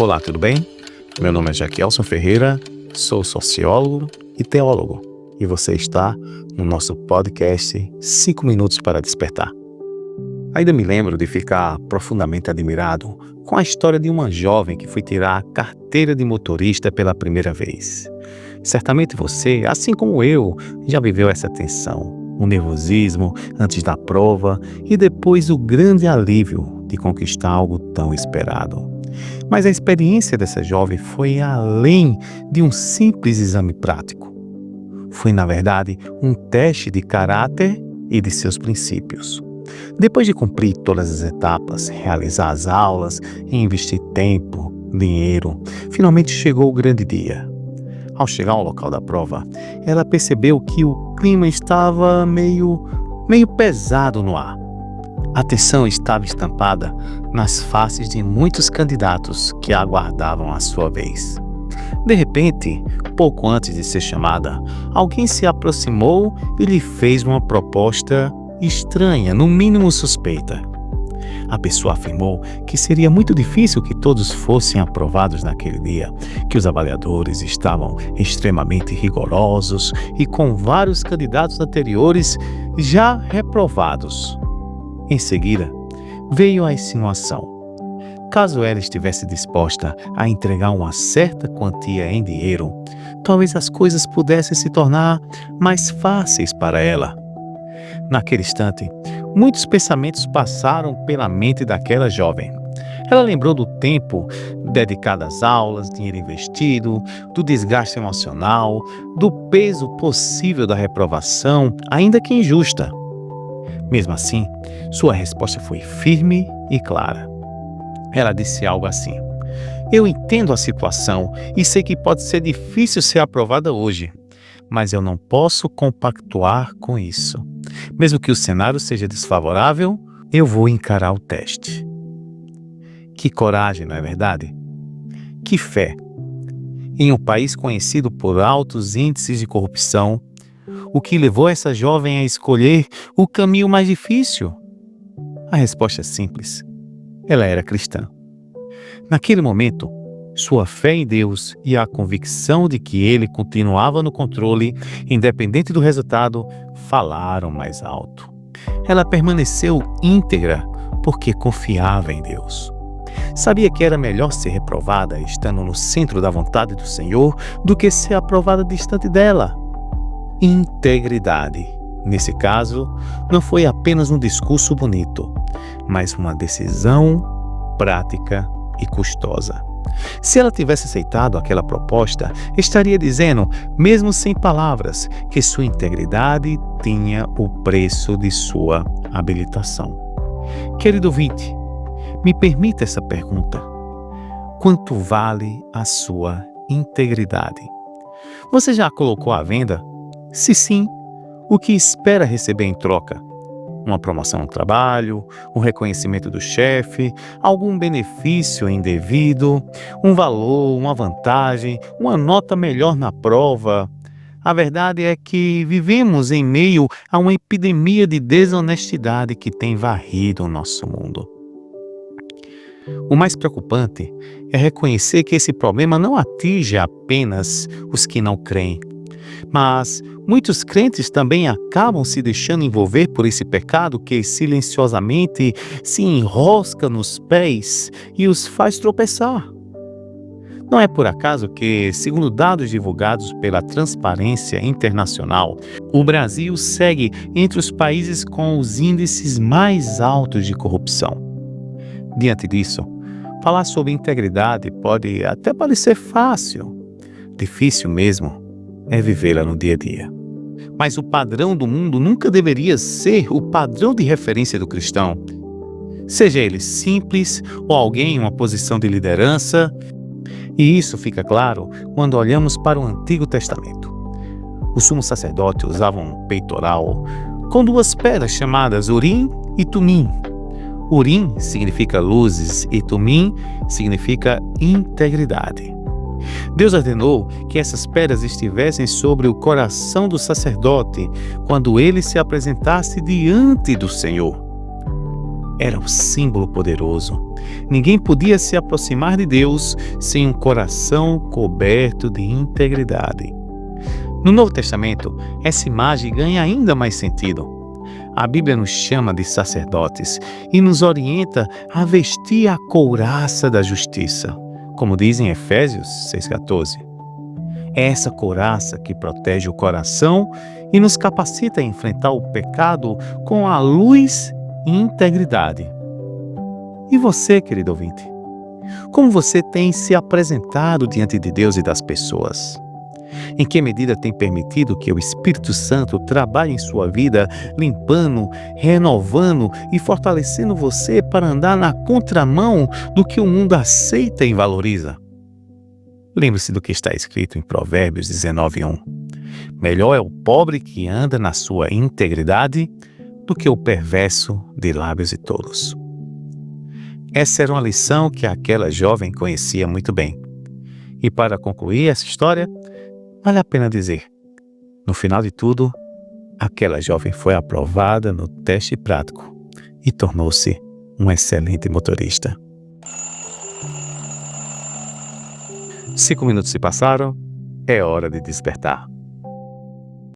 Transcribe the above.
Olá, tudo bem? Meu nome é Jaquielson Ferreira, sou sociólogo e teólogo e você está no nosso podcast 5 Minutos para Despertar. Ainda me lembro de ficar profundamente admirado com a história de uma jovem que foi tirar a carteira de motorista pela primeira vez. Certamente você, assim como eu, já viveu essa tensão, o nervosismo antes da prova e depois o grande alívio de conquistar algo tão esperado. Mas a experiência dessa jovem foi além de um simples exame prático. Foi, na verdade, um teste de caráter e de seus princípios. Depois de cumprir todas as etapas, realizar as aulas e investir tempo, dinheiro, finalmente chegou o grande dia. Ao chegar ao local da prova, ela percebeu que o clima estava meio pesado no ar. A tensão estava estampada nas faces de muitos candidatos que aguardavam a sua vez. De repente, pouco antes de ser chamada, alguém se aproximou e lhe fez uma proposta estranha, no mínimo suspeita. A pessoa afirmou que seria muito difícil que todos fossem aprovados naquele dia, que os avaliadores estavam extremamente rigorosos e com vários candidatos anteriores já reprovados. Em seguida, veio a insinuação. Caso ela estivesse disposta a entregar uma certa quantia em dinheiro, talvez as coisas pudessem se tornar mais fáceis para ela. Naquele instante, muitos pensamentos passaram pela mente daquela jovem. Ela lembrou do tempo dedicado às aulas, dinheiro investido, do desgaste emocional, do peso possível da reprovação, ainda que injusta. Mesmo assim, sua resposta foi firme e clara. Ela disse algo assim: "Eu entendo a situação e sei que pode ser difícil ser aprovada hoje, mas eu não posso compactuar com isso. Mesmo que o cenário seja desfavorável, eu vou encarar o teste." Que coragem, não é verdade? Que fé! Em um país conhecido por altos índices de corrupção, o que levou essa jovem a escolher o caminho mais difícil? A resposta é simples. Ela era cristã. Naquele momento, sua fé em Deus e a convicção de que Ele continuava no controle, independente do resultado, falaram mais alto. Ela permaneceu íntegra porque confiava em Deus. Sabia que era melhor ser reprovada estando no centro da vontade do Senhor do que ser aprovada distante dela. Integridade, nesse caso, não foi apenas um discurso bonito, mas uma decisão prática e custosa. Se ela tivesse aceitado aquela proposta, estaria dizendo, mesmo sem palavras, que sua integridade tinha o preço de sua habilitação. Querido ouvinte, me permita essa pergunta: quanto vale a sua integridade? Você já a colocou à venda? Se sim, o que espera receber em troca? Uma promoção no trabalho, um reconhecimento do chefe, algum benefício indevido, um valor, uma vantagem, uma nota melhor na prova? A verdade é que vivemos em meio a uma epidemia de desonestidade que tem varrido o nosso mundo. O mais preocupante é reconhecer que esse problema não atinge apenas os que não creem, mas muitos crentes também acabam se deixando envolver por esse pecado que silenciosamente se enrosca nos pés e os faz tropeçar. Não é por acaso que, segundo dados divulgados pela Transparência Internacional, o Brasil segue entre os países com os índices mais altos de corrupção. Diante disso, falar sobre integridade pode até parecer fácil. Difícil mesmo é vivê-la no dia a dia. Mas o padrão do mundo nunca deveria ser o padrão de referência do cristão. Seja ele simples ou alguém em uma posição de liderança. E isso fica claro quando olhamos para o Antigo Testamento. O sumo sacerdote usava um peitoral com 2 pedras chamadas Urim e Tumim. Urim significa luzes e Tumim significa integridade. Deus ordenou que essas pedras estivessem sobre o coração do sacerdote quando ele se apresentasse diante do Senhor. era um símbolo poderoso. Ninguém podia se aproximar de Deus sem um coração coberto de integridade. No Novo Testamento, essa imagem ganha ainda mais sentido. A Bíblia nos chama de sacerdotes e nos orienta a vestir a couraça da justiça, como diz em Efésios 6,14. É essa couraça que protege o coração e nos capacita a enfrentar o pecado com a luz e integridade. E você, querido ouvinte? Como você tem se apresentado diante de Deus e das pessoas? Em que medida tem permitido que o Espírito Santo trabalhe em sua vida, limpando, renovando e fortalecendo você para andar na contramão do que o mundo aceita e valoriza? Lembre-se do que está escrito em Provérbios 19:1. Melhor é o pobre que anda na sua integridade do que o perverso de lábios e tolos. Essa era uma lição que aquela jovem conhecia muito bem. E para concluir essa história, vale a pena dizer, no final de tudo, aquela jovem foi aprovada no teste prático e tornou-se um excelente motorista. 5 minutos se passaram, é hora de despertar.